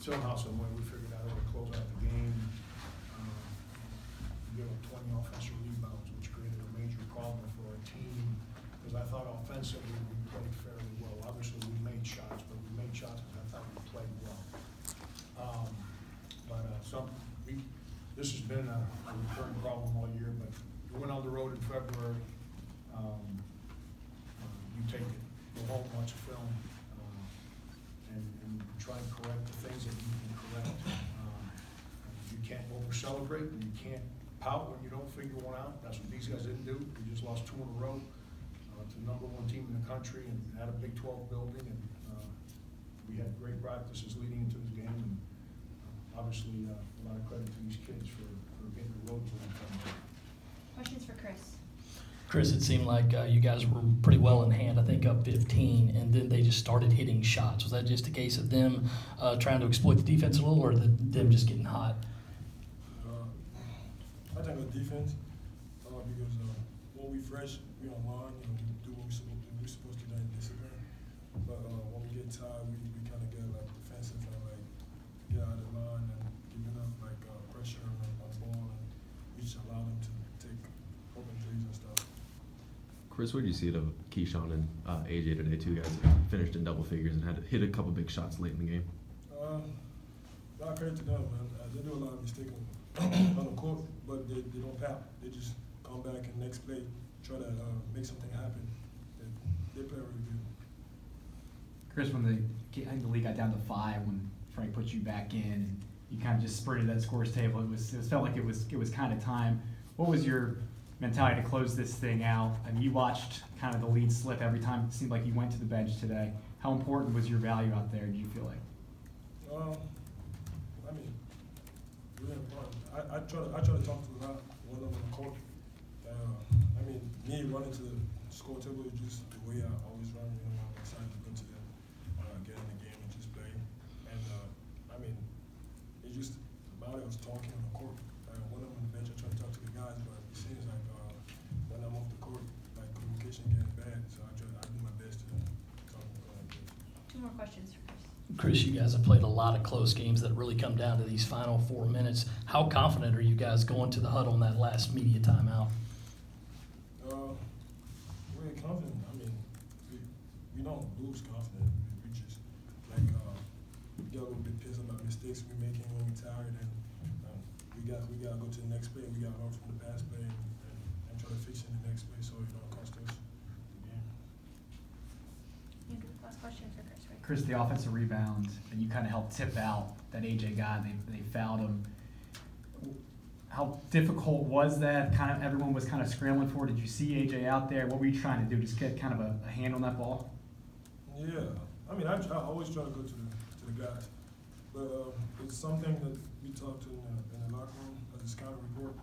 somehow, some way, we figured out a way to close out the game. Give up 20 offensive rebounds, which created a major problem for our team, because I thought offensively we played fairly well. Obviously, we made shots, but we made shots because I thought we played well. This has been a recurring problem all year, but we went on the road in February. You take it, go home, watch a film, and try and correct the things that you can correct. You can't over-celebrate, and you can't pout when you don't figure one out. That's what these guys didn't do. We just lost 2 in a row to the #1 team in the country and had a Big 12 building, and we had great practices leading into this game, and obviously a lot of credit to these kids for getting the road to them. Questions for Chris? Chris, it seemed like you guys were pretty well in hand, I think up 15, and then they just started hitting shots. Was that just a case of them trying to exploit the defense a little, or them just getting hot? I think the defense, because when we fresh, we online and we do what we're supposed to do in discipline. But when we get tired, we kind of get like defensive and like get out of line and giving up like pressure on the ball, and we just allow them to take open threes and stuff. Chris, what did you see of Keyshawn and AJ today? 2 guys finished in double figures and had to hit a couple big shots late in the game. A lot of credit to them, man. They do a lot of mistakes on the court, but they don't pout. They just come back and next play try to make something happen. They play really good. Chris, I think the league got down to 5 when Frank put you back in, and you kind of just sprinted that scores table. It felt like it was kind of time. What was your mentality to close this thing out? I mean, you watched kind of the lead slip every time it seemed like you went to the bench today. How important was your value out there, do you feel like? I mean, really important. I try to talk to a lot when I'm on the court. I mean, me running to the score table is just the way I always run. You know, I'm excited to go to get in the game and just play. And I mean, it's just about us talking on the court. When I'm on the bench, I try to talk to the guys, but it seems like when I'm off the court, like communication getting bad. So I do my best to talk to the guys. 2 more questions for Chris. Chris, you guys have played a lot of close games that really come down to these final 4 minutes. How confident are you guys going to the huddle in that last media timeout? We're confident. I mean, we don't lose confidence. We just like we get a little bit pissed about mistakes we're making when we're tired, and we gotta go to the next play. We gotta learn from the past play and try to fix it in the next play so it don't cost us the game. Last question for Chris, right? Chris, the offensive rebound, and you kind of helped tip out that AJ guy, they fouled him. How difficult was that? Kind of everyone was kind of scrambling for. Did you see AJ out there? What were you trying to do? Just get kind of a hand on that ball? Yeah, I mean, I always try to go to the guys, but it's something that we talked to in the locker room as a scouting report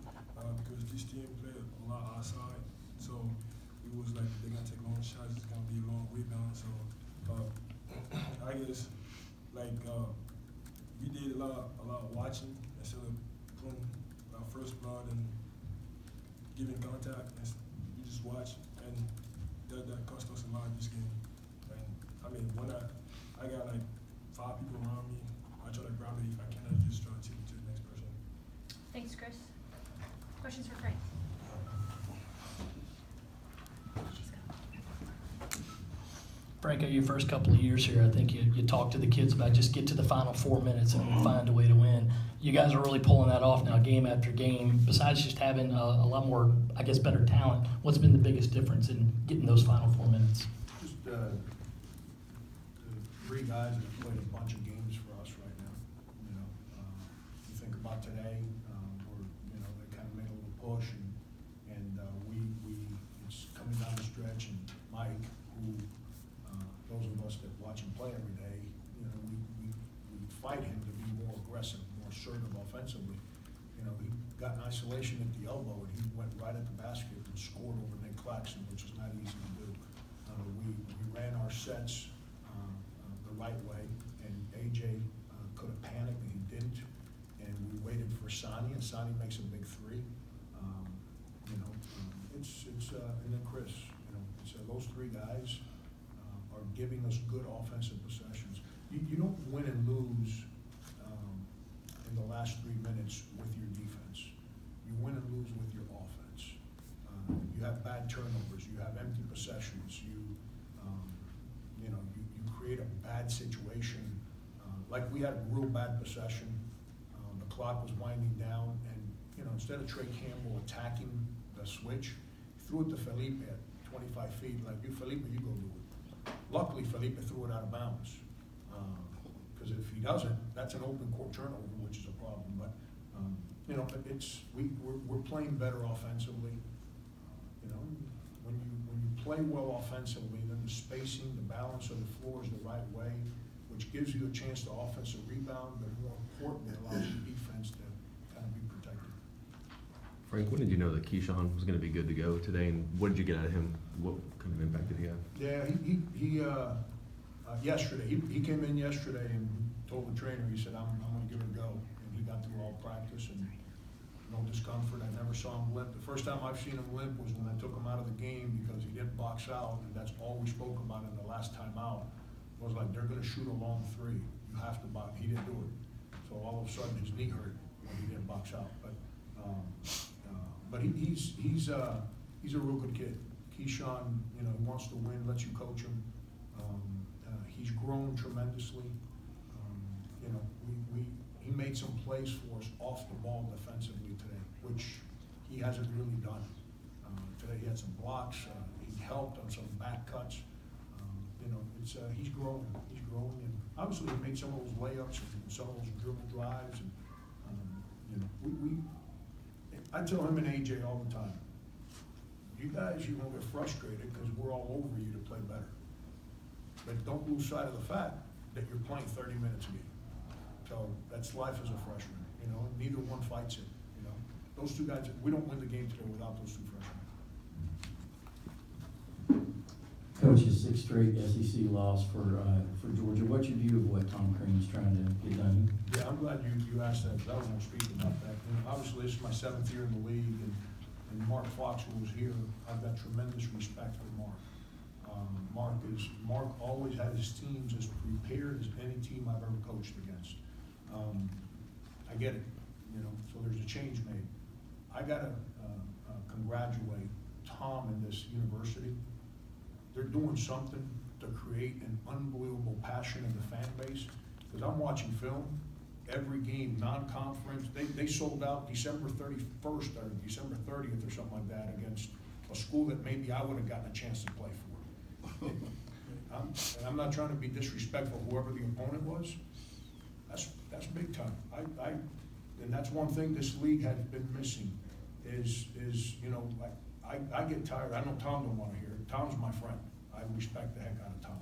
because this team played a lot outside, so it was like they're gonna take long shots. It's gonna be a long rebound. So I guess like we did a lot of watching instead of putting our first blood and giving contact. And we just watch, and that cost us a lot this game. And I mean, when I got like 5 people around me, I try to grab it. I cannot just try to take it to the next person. Thanks, Chris. Questions for Frank? Frank, your first couple of years here, I think you talked to the kids about just get to the final 4 minutes and we'll find a way to win. You guys are really pulling that off now game after game. Besides just having a lot more, I guess, better talent, what's been the biggest difference in getting those final 4 minutes? Just the 3 guys that have played a bunch of games for us right now. You know, you think about today, where they kind of made a little push, and it's coming down the stretch, and Mike, who those of us that watch him play every day, we fight him to be more aggressive, more assertive offensively. He got an isolation at the elbow, and he went right at the basket and scored over Nick Claxton, which is not easy to do. We ran our sets the right way, and AJ could have panicked, and he didn't. And we waited for Sonny, and Sonny makes a big 3. And then Chris. It's those 3 guys are giving us good offensive possessions. You don't win and lose possessions. You know, you create a bad situation. Like we had a real bad possession. The clock was winding down, and you know, instead of Trey Campbell attacking the switch, he threw it to Felipe at 25 feet. Like, Felipe, you go do it. Luckily, Felipe threw it out of bounds. Because if he doesn't, that's an open court turnover, which is a problem. But you know, we're playing better offensively. You know, when you play well offensively, then the spacing, the balance of the floor is the right way, which gives you a chance to offensive rebound, but more importantly, allows the defense to kind of be protected. Frank, when did you know that Keyshawn was going to be good to go today, and what did you get out of him? What kind of impact did he have? Yeah, he yesterday, he came in yesterday and told the trainer, he said, I'm going to give it a go. And he got through all practice and no discomfort. I never saw him limp. The first time I've seen him limp was when I took him out of the game because he didn't box out, and that's all we spoke about in the last time out. It was like, they're going to shoot a long three. You have to box. He didn't do it. So all of a sudden his knee hurt when he didn't box out. But he's a real good kid. Keyshawn, you know, he wants to win, lets you coach him. He's grown tremendously. You know, he made some plays for us off the ball defensively today, which he hasn't really done. Today he had some blocks. He helped on some back cuts. You know, he's growing. He's growing, and obviously he made some of those layups and some of those dribble drives. And you know, I tell him and AJ all the time, you guys, you're gonna get frustrated because we're all over you to play better. But don't lose sight of the fact that you're playing 30 minutes a game. So that's life as a freshman, you know, neither one fights it, you know. Those two guys, we don't win the game today without those two freshmen. Coach's sixth straight SEC loss for Georgia. What's your view of what Tom Crean's trying to get done? Yeah, I'm glad you asked that, because I was going to speak about that. You know, obviously, this is my 7th year in the league, and Mark Fox, who was here, I've got tremendous respect for Mark. Mark always had his teams as prepared as any team I've ever coached against. I get it, you know, so there's a change made. I gotta congratulate Tom and this university. They're doing something to create an unbelievable passion in the fan base. Because I'm watching film, every game, non-conference, they sold out December 31st or December 30th or something like that against a school that maybe I would have gotten a chance to play for. And I'm not trying to be disrespectful, whoever the opponent was. That's big time. And that's one thing this league has been missing is you know, I get tired. I know Tom don't want to hear it. Tom's my friend. I respect the heck out of Tom.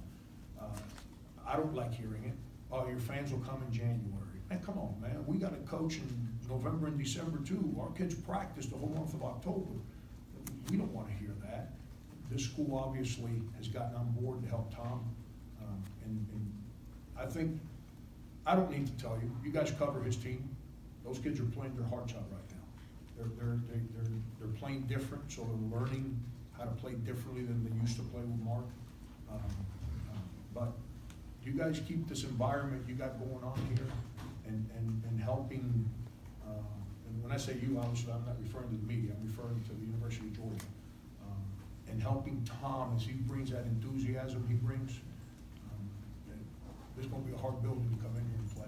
I don't like hearing it. Oh, your fans will come in January. Man, come on, man. We got to coach in November and December too. Our kids practice the whole month of October. We don't want to hear that. This school obviously has gotten on board to help Tom. And I think, I don't need to tell you, you guys cover his team. Those kids are playing their hearts out right now. They're playing different, so they're learning how to play differently than they used to play with Mark. But you guys keep this environment you got going on here and helping, and when I say you, obviously I'm not referring to the media, I'm referring to the University of Georgia. And helping Tom as he brings that enthusiasm he brings. This is going to be a hard building to come in here and play.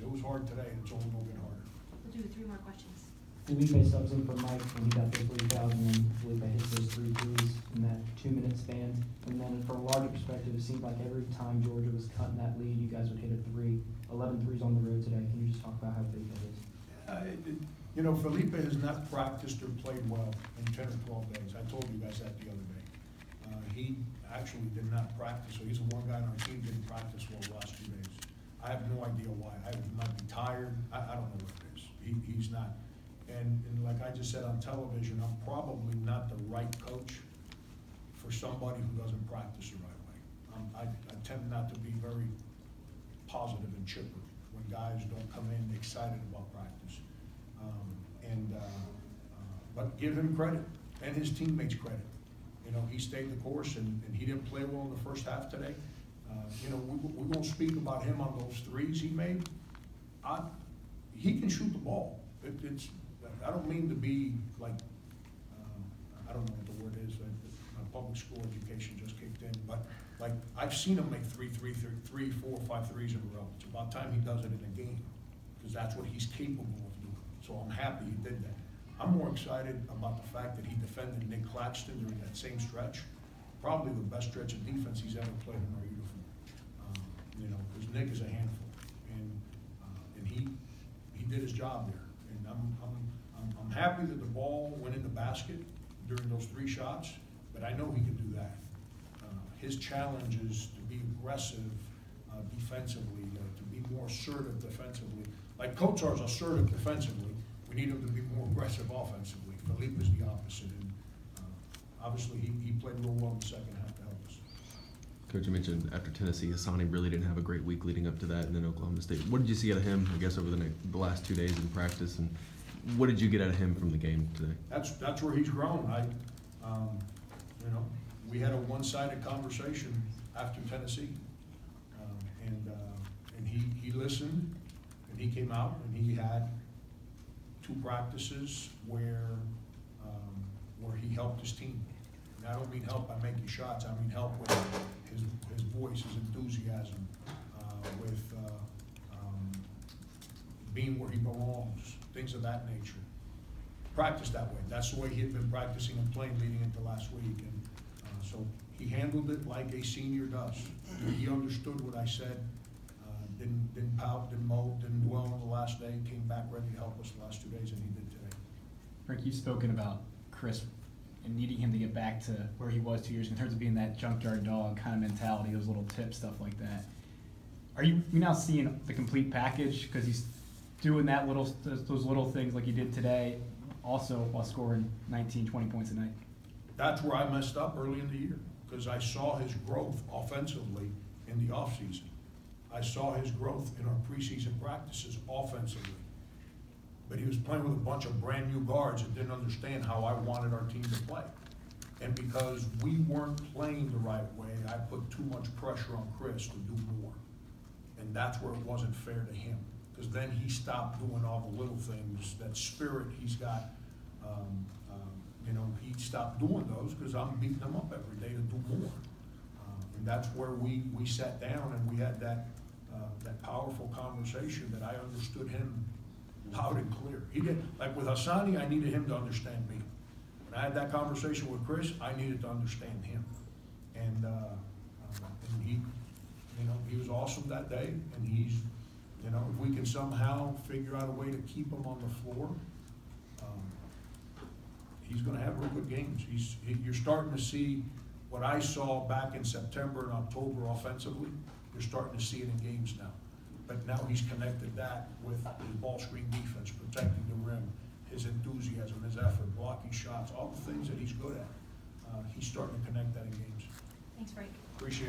It was hard today, and it's only going to get harder. We'll do 3 more questions. Felipe subs in for Mike when he got the 3,000, and Felipe hits those 3 threes in that 2-minute span. And then from a larger perspective, it seemed like every time Georgia was cutting that lead, you guys would hit a 3. 11 threes on the road today. Can you just talk about how big that is? You know, Felipe has not practiced or played well in 10 or 12 days. I told you guys that the other day. He actually did not practice, so he's the one guy on our team didn't practice well the last 2 days. I have no idea why. He might be tired. I don't know what it is. He's not. And like I just said on television, I'm probably not the right coach for somebody who doesn't practice the right way. I tend not to be very positive and chipper when guys don't come in excited about practice. But give him credit and his teammates credit. You know, he stayed the course and he didn't play well in the first half today. You know, we're going to speak about him on those threes he made. He can shoot the ball. I don't mean to be like, I don't know what the word is. public school education just kicked in, but like, I've seen him make 3, 4, 5 threes in a row. It's about time he does it in a game, because that's what he's capable of doing. So I'm happy he did that. I'm more excited about the fact that he defended Nick Claxton during that same stretch. Probably the best stretch of defense he's ever played in our uniform. You know, because Nick is a handful, and he did his job there. And I'm happy that the ball went in the basket during those 3 shots, but I know he can do that. His challenge is to be aggressive defensively, to be more assertive defensively. Like Kotsar's assertive defensively, we need him to be more aggressive offensively. Philippe is the opposite, and obviously he played real well in the second half to help us. Coach, you mentioned after Tennessee, Hassani really didn't have a great week leading up to that, and then Oklahoma State. What did you see out of him, I guess, over the last 2 days in practice, and what did you get out of him from the game today? That's where he's grown. You know, we had a one-sided conversation after Tennessee, and he listened, and he came out, and he had 2 practices where he helped his team. And I don't mean help by making shots. I mean help with his voice, his enthusiasm, with being where he belongs, things of that nature. Practice that way. That's the way he had been practicing and playing leading into last week. And so he handled it like a senior does. He understood what I said, didn't pout, didn't mope, didn't dwell on the last day, came back ready to help us the last 2 days, and he did today. Frank, you've spoken about Chris and needing him to get back to where he was 2 years ago in terms of being that junkyard dog kind of mentality, those little tips, stuff like that. Are we now seeing the complete package because he's doing those little things like he did today, also while scoring 19, 20 points a night? That's where I messed up early in the year, because I saw his growth offensively in the offseason. I saw his growth in our preseason practices offensively. But he was playing with a bunch of brand new guards that didn't understand how I wanted our team to play. And because we weren't playing the right way, I put too much pressure on Chris to do more. And that's where it wasn't fair to him, because then he stopped doing all the little things, that spirit he's got. You know, he stopped doing those because I'm beating him up every day to do more. And that's where we sat down and we had that powerful conversation that I understood him loud and clear. He did, like with Hassani, I needed him to understand me. When I had that conversation with Chris, I needed to understand him. And he, you know, he was awesome that day, and he's, you know, if we can somehow figure out a way to keep him on the floor, he's going to have real good games. You're starting to see what I saw back in September and October offensively. You're starting to see it in games now. But now he's connected that with his ball screen defense, protecting the rim, his enthusiasm, his effort, blocking shots, all the things that he's good at. He's starting to connect that in games. Thanks, Frank. Appreciate it.